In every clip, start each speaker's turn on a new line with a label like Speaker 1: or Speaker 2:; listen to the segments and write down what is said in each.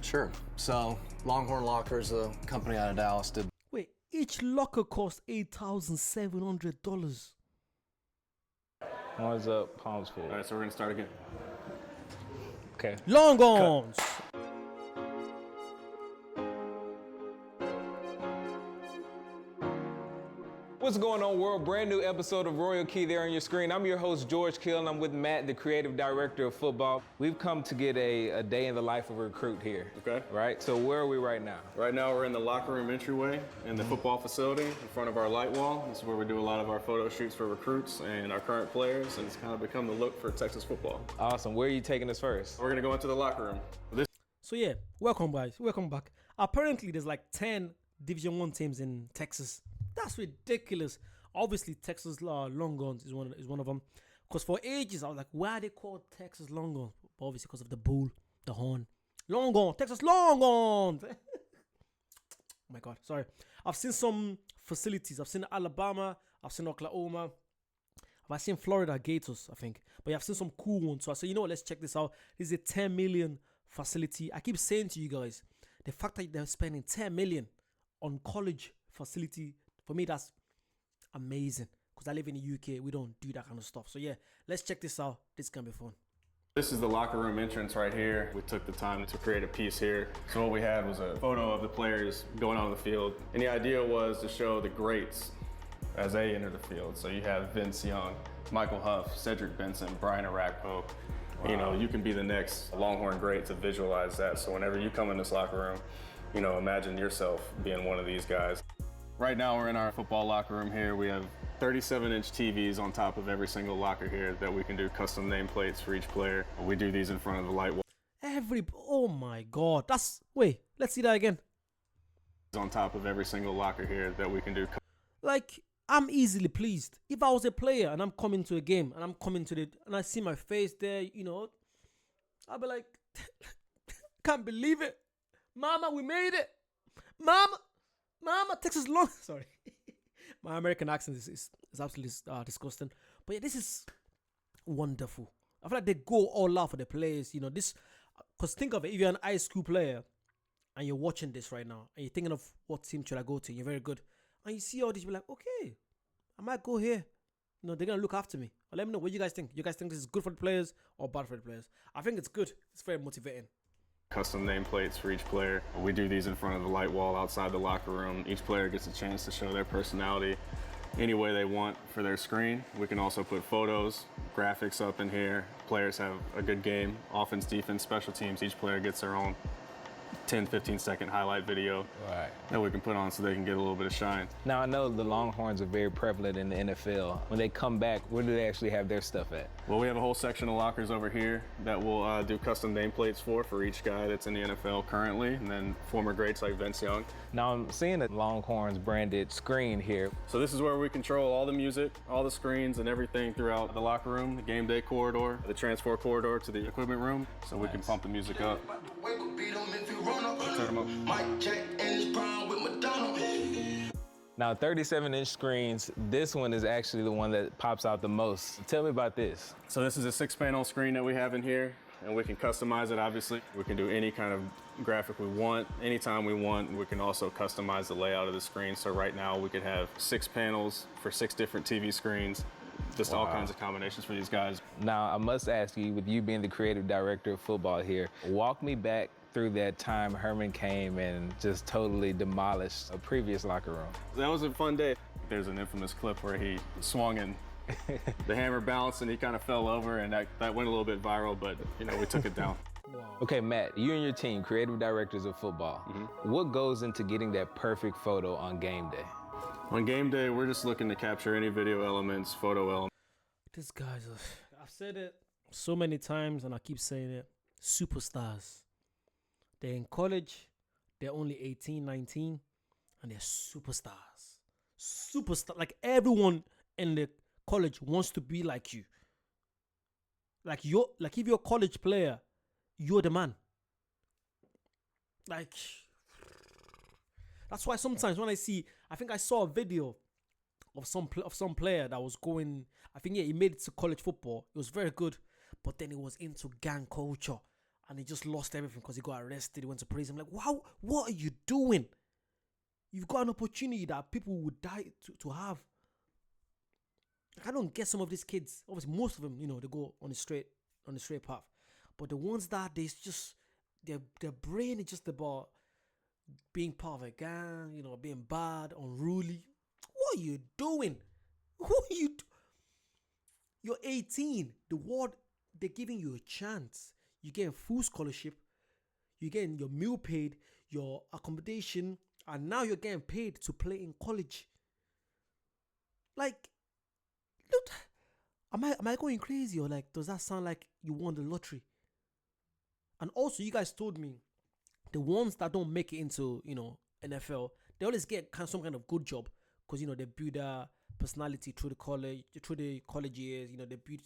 Speaker 1: Sure. So, Longhorn Lockers, a company out of Dallas, did.
Speaker 2: Wait, each locker cost $8,700.
Speaker 3: One's up, palms forward.
Speaker 4: All right, so we're gonna start again.
Speaker 3: Okay.
Speaker 2: Longhorns.
Speaker 3: What's going on, world? Brand new episode of Royal Key there on your screen. I'm your host, George Kill, and I'm with Matt, the creative director of football. We've come to get a day in the life of a recruit here.
Speaker 4: Okay.
Speaker 3: Right? So where are we right now?
Speaker 4: Right now we're in the locker room entryway in the football facility in front of our light wall. This is where we do a lot of our photo shoots for recruits and our current players, and it's kind of become the look for Texas football.
Speaker 3: Awesome. Where are you taking us first?
Speaker 4: We're gonna go into the locker room.
Speaker 2: So yeah, welcome guys, welcome back. Apparently there's like 10 Division 1 teams in Texas. That's ridiculous. Obviously Texas Longhorns is one of them. Because for ages I was like, why are they called Texas Longhorns? But obviously because of the bull, the horn. Longhorns, Texas Longhorns. Oh my God, sorry. I've seen some facilities. I've seen Alabama, I've seen Oklahoma. I've seen Florida Gators, I think. But yeah, I've seen some cool ones. So I said, you know what, let's check this out. This is a 10 million facility. I keep saying to you guys, the fact that they're spending 10 million on college facility, for me, that's amazing. Because I live in the UK, we don't do that kind of stuff. So yeah, let's check this out. This can be fun.
Speaker 4: This is the locker room entrance right here. We took the time to create a piece here. So what we had was a photo of the players going on the field. And the idea was to show the greats as they enter the field. So you have Vince Young, Michael Huff, Cedric Benson, Brian Arakpo. Wow. You know, you can be the next Longhorn great to visualize that. So whenever you come in this locker room, you know, imagine yourself being one of these guys. Right now we're in our football locker room here. We have 37-inch TVs on top of every single locker here that we can do custom nameplates for each player. We do these in front of the light wall.
Speaker 2: Oh my God, wait, let's see that again.
Speaker 4: On top of every single locker here that we can do.
Speaker 2: Like, I'm easily pleased. If I was a player and I'm coming to a game and and I see my face there, you know, I'll be like, can't believe it. Mama, we made it. Mama, Texas Long. Sorry. My American accent is absolutely disgusting. But yeah, this is wonderful. I feel like they go all out for the players, you know, because think of it, if you're an high school player and you're watching this right now and you're thinking of what team should I go to, you're very good. And you see all this, you're like, okay, I might go here. You know, they're going to look after me. But let me know what you guys think. You guys think this is good for the players or bad for the players? I think it's good. It's very motivating.
Speaker 4: Custom nameplates for each player. We do these in front of the light wall outside the locker room. Each player gets a chance to show their personality any way they want for their screen. We can also put photos, graphics up in here. Players have a good game, offense, defense, special teams. Each player gets their own 10, 15-second highlight video that we can put on so they can get a little bit of shine.
Speaker 3: Now, I know the Longhorns are very prevalent in the NFL. When they come back, where do they actually have their stuff at?
Speaker 4: Well, we have a whole section of lockers over here that we'll do custom nameplates for each guy that's in the NFL currently, and then former greats like Vince Young.
Speaker 3: Now, I'm seeing a Longhorns branded screen here.
Speaker 4: So this is where we control all the music, all the screens, and everything throughout the locker room, the game day corridor, the transfer corridor to the equipment room, so we can pump the music up.
Speaker 3: Now, 37-inch screens, this one is actually the one that pops out the most. Tell me about this.
Speaker 4: So this is a 6-panel screen that we have in here, and we can customize it, obviously. We can do any kind of graphic we want, anytime we want. We can also customize the layout of the screen. So right now we could have 6 panels for 6 different TV screens. Just all kinds of combinations for these guys.
Speaker 3: Now, I must ask you, with you being the creative director of football here, walk me back through that time Herman came and just totally demolished a previous locker room.
Speaker 4: That was a fun day. There's an infamous clip where he swung and the hammer bounced and he kind of fell over, and that went a little bit viral, but you know, we took it down.
Speaker 2: Wow.
Speaker 3: Okay, Matt, you and your team, creative directors of football, what goes into getting that perfect photo on game day?
Speaker 4: On game day, we're just looking to capture any video elements, photo elements.
Speaker 2: These guys, I've said it so many times and I keep saying it, superstars. They're in college, they're only 18, 19, and they're superstars. Like everyone in the college wants to be like you. Like if you're a college player, you're the man. Like, that's why sometimes when I think I saw a video of some player that was going, I think, yeah, he made it to college football. It was very good, but then he was into gang culture. and he just lost everything because he got arrested. He went to prison. I'm like, wow, what are you doing? You've got an opportunity that people would die to have. Like, I don't get some of these kids. Obviously, most of them, they go on the straight path. But the ones that their brain is just about being part of a gang, being bad, unruly. What are you doing? What are you doing? You're 18. The world, they're giving you a chance. You're getting full scholarship. You're getting your meal paid, your accommodation, and now you're getting paid to play in college. Like, look, am I going crazy, or like, does that sound like you won the lottery? And also, you guys told me the ones that don't make it into, NFL, they always get some kind of good job because, they build a personality through the college years. They build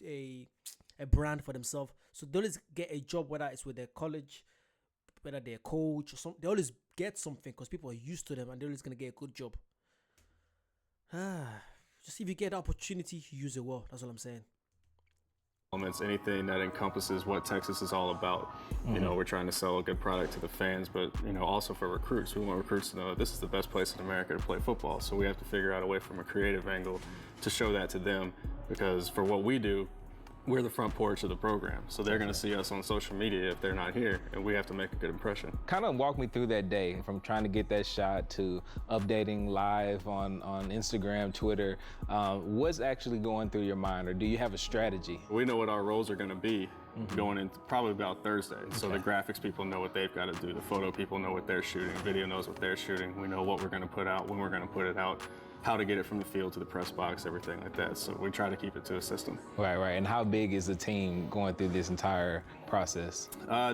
Speaker 2: a brand for themselves. So they always get a job, whether it's with their college, whether they're a coach or something. They always get something because people are used to them and they're always going to get a good job. Just if you get the opportunity, you use it well. That's all I'm saying.
Speaker 4: It's anything that encompasses what Texas is all about. We're trying to sell a good product to the fans, but also for recruits. We want recruits to know that this is the best place in America to play football. So we have to figure out a way from a creative angle to show that to them, because for what we do, we're the front porch of the program. So they're going to see us on social media if they're not here, and we have to make a good impression.
Speaker 3: Kind of walk me through that day, from trying to get that shot to updating live on Instagram, Twitter. What's actually going through your mind, or do you have a strategy?
Speaker 4: We know what our roles are going to be going in probably about Thursday. Okay. So the graphics people know what they've got to do. The photo people know what they're shooting. Video knows what they're shooting. We know what we're going to put out, when we're going to put it out, how to get it from the field to the press box, everything like that. So we try to keep it to a system.
Speaker 3: Right. And how big is the team going through this entire process?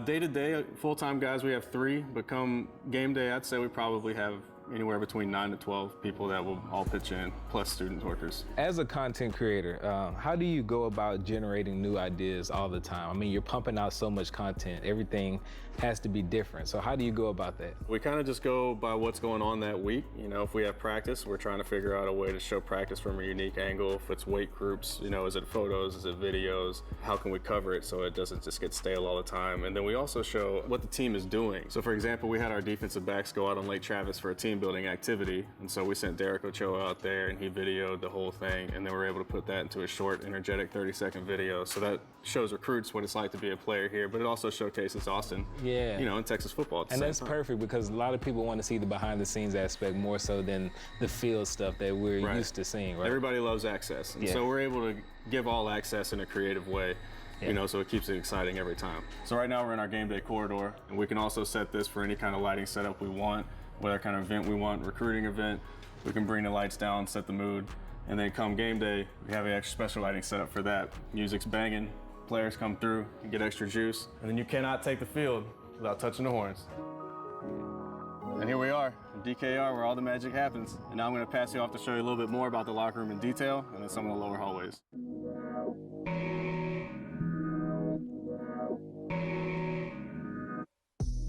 Speaker 4: Day to day, full-time guys, we have 3, but come game day, I'd say we probably have anywhere between 9 to 12 people that will all pitch in, plus student workers.
Speaker 3: As a content creator, how do you go about generating new ideas all the time? I mean, you're pumping out so much content. Everything has to be different. So how do you go about that?
Speaker 4: We kind of just go by what's going on that week. If we have practice, we're trying to figure out a way to show practice from a unique angle. If it's weight groups, is it photos, is it videos? How can we cover it so it doesn't just get stale all the time? And then we also show what the team is doing. So for example, we had our defensive backs go out on Lake Travis for a team building activity. And so we sent Derek Ochoa out there and he videoed the whole thing. And then we were able to put that into a short, energetic 30-second video. So that shows recruits what it's like to be a player here, but it also showcases Austin.
Speaker 3: Yeah.
Speaker 4: In Texas football.
Speaker 3: And that's perfect, because a lot of people want to see the behind the scenes aspect more so than the field stuff that we're used to seeing, right?
Speaker 4: Everybody loves access. And so we're able to give all access in a creative way, so it keeps it exciting every time. So right now we're in our game day corridor, and we can also set this for any kind of lighting setup we want, whatever kind of event we want, recruiting event. We can bring the lights down, set the mood, and then come game day, we have an extra special lighting setup for that. Music's banging, players come through, you get extra juice, and then you cannot take the field without touching the horns. And here we are, in DKR, where all the magic happens. And now I'm going to pass you off to show you a little bit more about the locker room in detail, and then some of the lower hallways.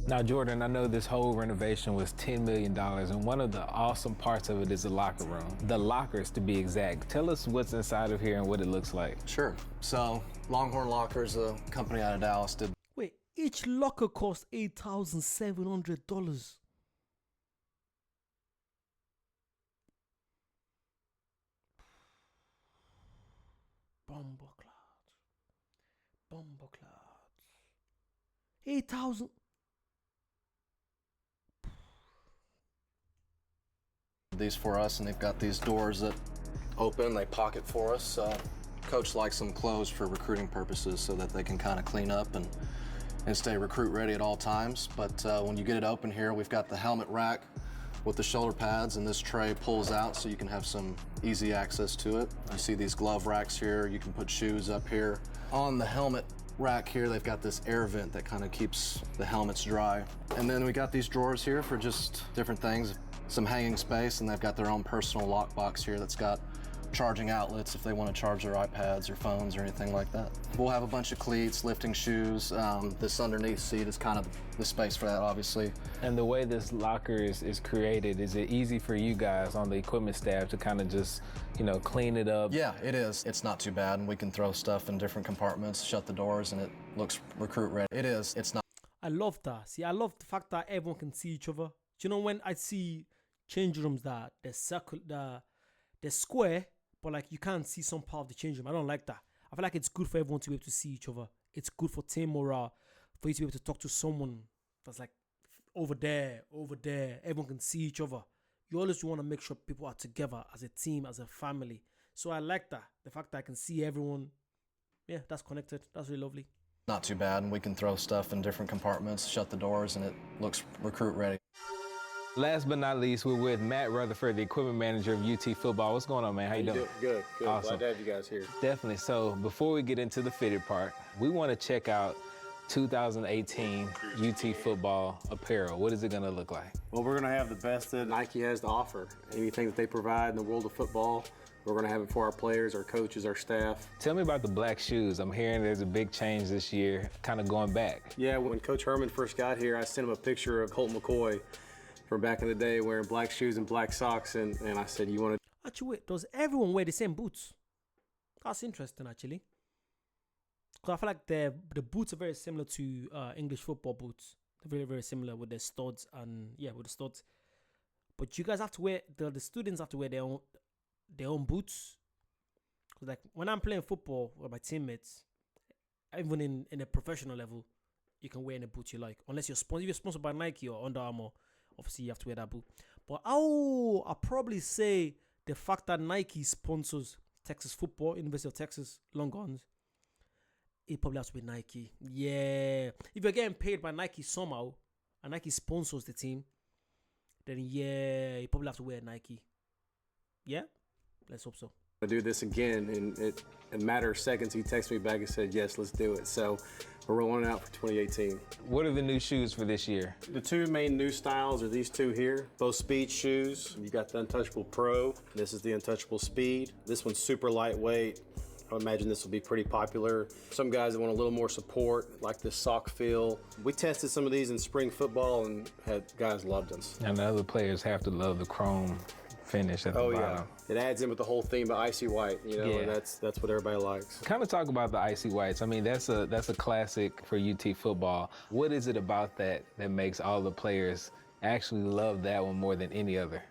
Speaker 3: Now, Jordan, I know this whole renovation was $10 million, and one of the awesome parts of it is the locker room. The lockers, to be exact. Tell us what's inside of here and what it looks like.
Speaker 1: Sure. So, Longhorn Lockers, a company out of Dallas, did.
Speaker 2: Wait, each locker cost $8,700. Bomber clouds. 8,000.
Speaker 1: These for us, and they've got these doors that open, they pocket for us. Coach likes them closed for recruiting purposes so that they can kind of clean up and stay recruit ready at all times. But when you get it open here, we've got the helmet rack with the shoulder pads, and this tray pulls out so you can have some easy access to it. You see these glove racks here, you can put shoes up here. On the helmet rack here, they've got this air vent that kind of keeps the helmets dry. And then we got these drawers here for just different things, some hanging space, and they've got their own personal lockbox here that's got charging outlets if they want to charge their iPads or phones or anything like that. We'll have a bunch of cleats, lifting shoes. This underneath seat is kind of the space for that, obviously.
Speaker 3: And the way this locker is created, is it easy for you guys on the equipment staff to kind of just, clean it up?
Speaker 1: Yeah, it is. It's not too bad, and we can throw stuff in different compartments, shut the doors, and it looks recruit ready. It is. It's not.
Speaker 2: I love that. See, I love the fact that everyone can see each other. Do you know when I see change rooms that they're square, but like you can't see some part of the change room. I don't like that. I feel like it's good for everyone to be able to see each other. It's good for team morale, for you to be able to talk to someone that's like over there. Everyone can see each other. You always want to make sure people are together as a team, as a family. So I like that. The fact that I can see everyone. Yeah, that's connected. That's really lovely.
Speaker 1: Not too bad, and we can throw stuff in different compartments, shut the doors, and it looks recruit ready.
Speaker 3: Last but not least, we're with Matt Rutherford, the equipment manager of UT Football. What's going on, man? How you doing?
Speaker 5: Good.
Speaker 3: Awesome.
Speaker 5: Glad to have you guys here.
Speaker 3: Definitely. So before we get into the fitted part, we want to check out 2018 UT Football apparel. What is it going to look like?
Speaker 5: Well, we're going to have the best that Nike has to offer. Anything that they provide in the world of football, we're going to have it for our players, our coaches, our staff.
Speaker 3: Tell me about the black shoes. I'm hearing there's a big change this year, kind of going back.
Speaker 5: Yeah, when Coach Herman first got here, I sent him a picture of Colt McCoy from back in the day wearing black shoes and black socks, and I said, you want to...
Speaker 2: Actually, wait, does everyone wear the same boots? That's interesting, actually. Because I feel like the boots are very similar to English football boots. They're very, very similar with their studs and, with the studs. But you guys have to wear, the students have to wear their own boots. Because like, when I'm playing football with my teammates, even in a professional level, you can wear any boot you like. Unless if you're sponsored by Nike or Under Armour, obviously you have to wear that boot. But I'll probably say the fact that Nike sponsors Texas football, University of Texas Longhorns, it probably has to be Nike. Yeah. If you're getting paid by Nike somehow, and Nike sponsors the team, then you probably have to wear Nike. Yeah? Let's hope so.
Speaker 5: I do this again, and in a matter of seconds, he texted me back and said, yes, let's do it. So we're rolling it out for 2018.
Speaker 3: What are the new shoes for this year?
Speaker 5: The two main new styles are these two here, both speed shoes. You got the Untouchable Pro. This is the Untouchable Speed. This one's super lightweight. I imagine this will be pretty popular. Some guys that want a little more support, like this sock feel. We tested some of these in spring football and had guys loved us.
Speaker 3: And the other players have to love the chrome finish at the bottom.
Speaker 5: Yeah. It adds in with the whole theme of icy white, and that's what everybody likes.
Speaker 3: Kind of talk about the icy whites. I mean, that's a classic for UT football. What is it about that makes all the players actually love that one more than any other?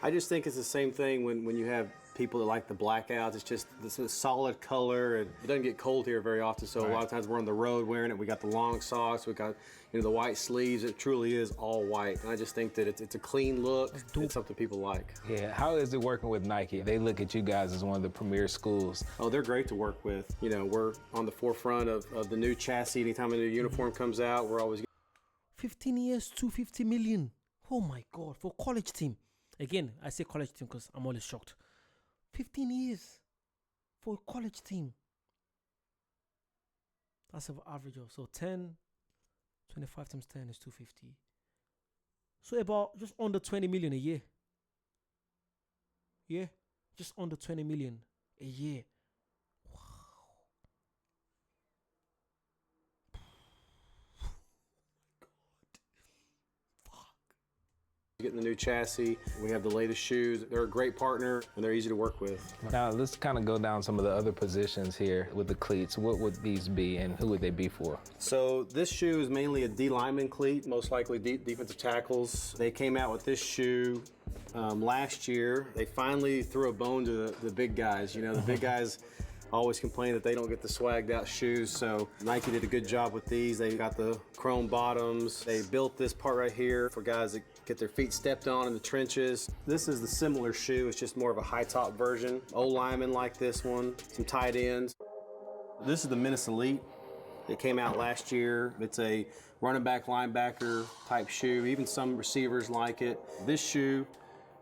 Speaker 5: I just think it's the same thing when you have people that like the blackouts. It's just this is solid color, and it doesn't get cold here very often. So a lot of times we're on the road wearing it. We got the long socks, we got the white sleeves. It truly is all white, and I just think that it's a clean look. It's something people like.
Speaker 3: Yeah. How is it working with Nike? They look at you guys as one of the premier schools.
Speaker 5: Oh, they're great to work with. We're on the forefront of the new chassis. Anytime a new uniform comes out, we're always
Speaker 2: 15 years, 250 million. Oh my God, for a college team. Again, I say college team because I'm always shocked. 15 years for a college team. That's an average of, so 25 times 10 is 250. So about just under 20 million a year. Yeah, just under 20 million a year.
Speaker 5: Getting the new chassis. We have the latest shoes. They're a great partner, and they're easy to work with.
Speaker 3: Now, let's kind of go down some of the other positions here with the cleats. What would these be, and who would they be for?
Speaker 5: So this shoe is mainly a D lineman cleat, most likely defensive tackles. They came out with this shoe last year. They finally threw a bone to the big guys. The big guys always complain that they don't get the swagged out shoes, so Nike did a good job with these. They got the chrome bottoms. They built this part right here for guys that get their feet stepped on in the trenches. This is the similar shoe. It's just more of a high top version. Old linemen like this one, some tight ends. This is the Menace Elite. It came out last year. It's a running back, linebacker type shoe. Even some receivers like it. This shoe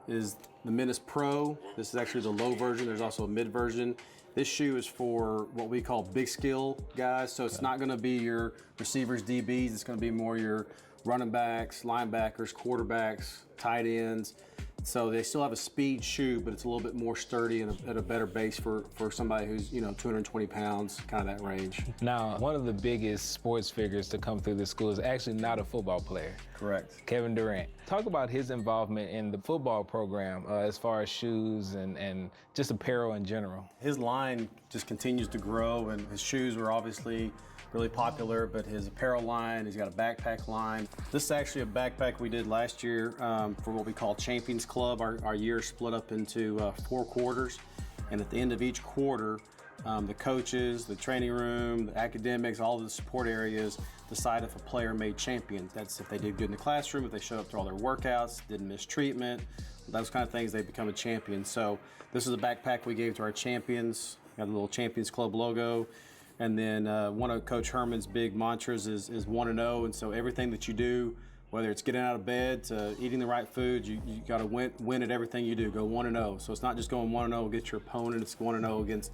Speaker 5: is the Menace Pro. This is actually the low version. There's also a mid version. This shoe is for what we call big skill guys, so it's not gonna be your receivers, DBs, it's gonna be more your running backs, linebackers, quarterbacks, tight ends. So they still have a speed shoe, but it's a little bit more sturdy and at a better base for somebody who's 220 pounds, kind of that range.
Speaker 3: Now, one of the biggest sports figures to come through this school is actually not a football player.
Speaker 5: Correct.
Speaker 3: Kevin Durant. Talk about his involvement in the football program as far as shoes and just apparel in general.
Speaker 5: His line just continues to grow, and his shoes were obviously really popular, but his apparel line, he's got a backpack line. This is actually a backpack we did last year for what we call Champions Club. Our year split up into 4 quarters, and at the end of each quarter, the coaches, the training room, the academics, all the support areas decide if a player made champion. That's if they did good in the classroom, if they showed up to all their workouts, didn't miss treatment, those kind of things, they become a champion. So this is a backpack we gave to our champions. Got a little Champions Club logo. And then one of Coach Herman's big mantras is 1-0. And so everything that you do, whether it's getting out of bed to eating the right food, you got to win at everything you do. Go 1-0. So it's not just going 1-0 against your opponent. It's 1-0 against,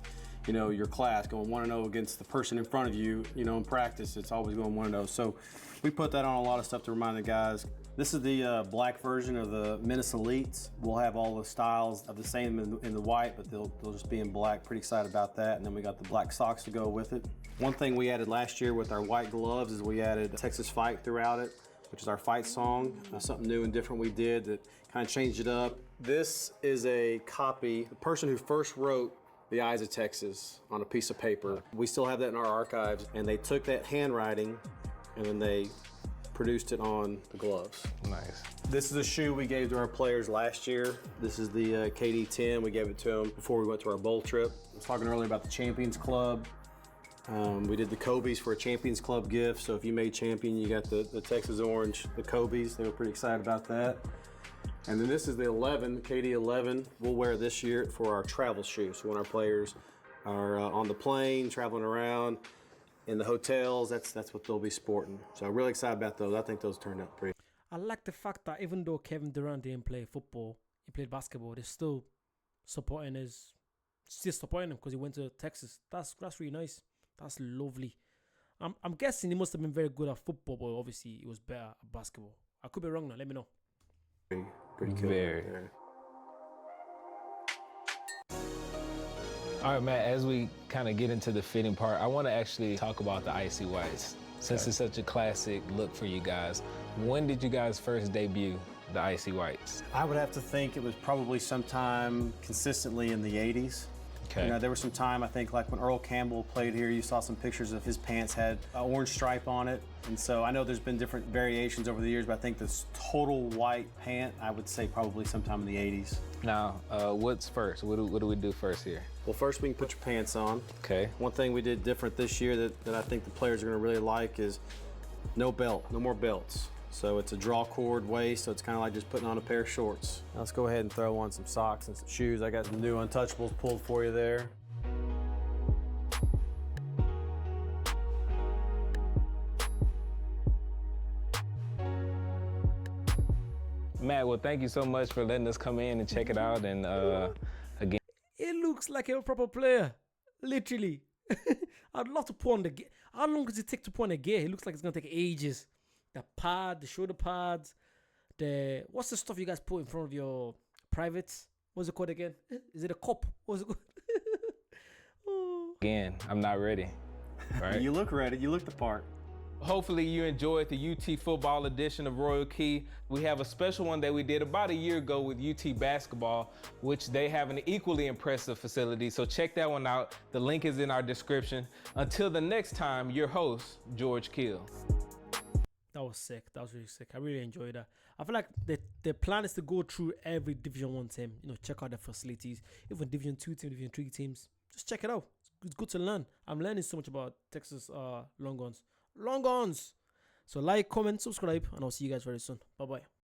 Speaker 5: your class. Going 1-0 against the person in front of you. In practice, it's always going 1-0. So we put that on a lot of stuff to remind the guys. This is the black version of the Menace Elites. We'll have all the styles of the same in the white, but they'll just be in black. Pretty excited about that. And then we got the black socks to go with it. One thing we added last year with our white gloves is we added Texas Fight throughout it, which is our fight song. Something new and different we did that kind of changed it up. This is a copy, the person who first wrote The Eyes of Texas on a piece of paper. We still have that in our archives, and they took that handwriting and then they produced it on the gloves.
Speaker 3: Nice.
Speaker 5: This is a shoe we gave to our players last year. This is the KD10. We gave it to them before we went to our bowl trip. I was talking earlier about the Champions Club. We did the Kobe's for a Champions Club gift. So if you made champion, you got the Texas Orange, the Kobe's. They were pretty excited about that. And then this is the 11, the KD 11. We'll wear this year for our travel shoes. So when our players are on the plane, traveling around, in the hotels, that's what they'll be sporting. So I'm really excited about those. I think those turned out pretty.
Speaker 2: I like the fact that even though Kevin Durant didn't play football, he played basketball. They're still supporting him because he went to Texas. That's really nice. That's lovely. I'm guessing he must have been very good at football, but obviously he was better at basketball. I could be wrong now. Let me know.
Speaker 5: Pretty cool.
Speaker 3: Very. All right, Matt, as we kind of get into the fitting part, I want to actually talk about the Icy Whites. Since it's such a classic look for you guys, when did you guys first debut the Icy Whites?
Speaker 5: I would have to think it was probably sometime consistently in the 80s.
Speaker 3: Okay.
Speaker 5: There was some time, I think, like when Earl Campbell played here, you saw some pictures of his pants had an orange stripe on it. And so I know there's been different variations over the years, but I think this total white pant, I would say probably sometime in the 80s.
Speaker 3: Now, what's first? What do we do first here?
Speaker 5: Well, first we can put your pants on.
Speaker 3: Okay.
Speaker 5: One thing we did different this year that I think the players are going to really like is no belt, no more belts. So it's a draw cord waist, so it's kind of like just putting on a pair of shorts. Now let's go ahead and throw on some socks and some shoes. I got some new Untouchables pulled for you there.
Speaker 3: Matt, well, thank you so much for letting us come in and check it out. And again,
Speaker 2: It looks like a proper player, literally. I'd love to put on the gear. How long does it take to put on the gear? It looks like it's gonna take ages. The pad, the shoulder pads, what's the stuff you guys put in front of your privates? What's it called again? Is it a cup? What's it called? Oh.
Speaker 3: Again, I'm not ready. Right?
Speaker 5: You look ready. You look the part.
Speaker 3: Hopefully you enjoyed the UT football edition of Royal Key. We have a special one that we did about a year ago with UT basketball, which they have an equally impressive facility. So check that one out. The link is in our description. Until the next time, your host, George Keel.
Speaker 2: That was sick. That was really sick. I really enjoyed that. I feel like the plan is to go through every Division 1 team, check out the facilities, even Division 2 team, Division 3 teams. Just check it out. It's good to learn. I'm learning so much about Texas Longhorns. So like, comment, subscribe, and I'll see you guys very soon. Bye-bye.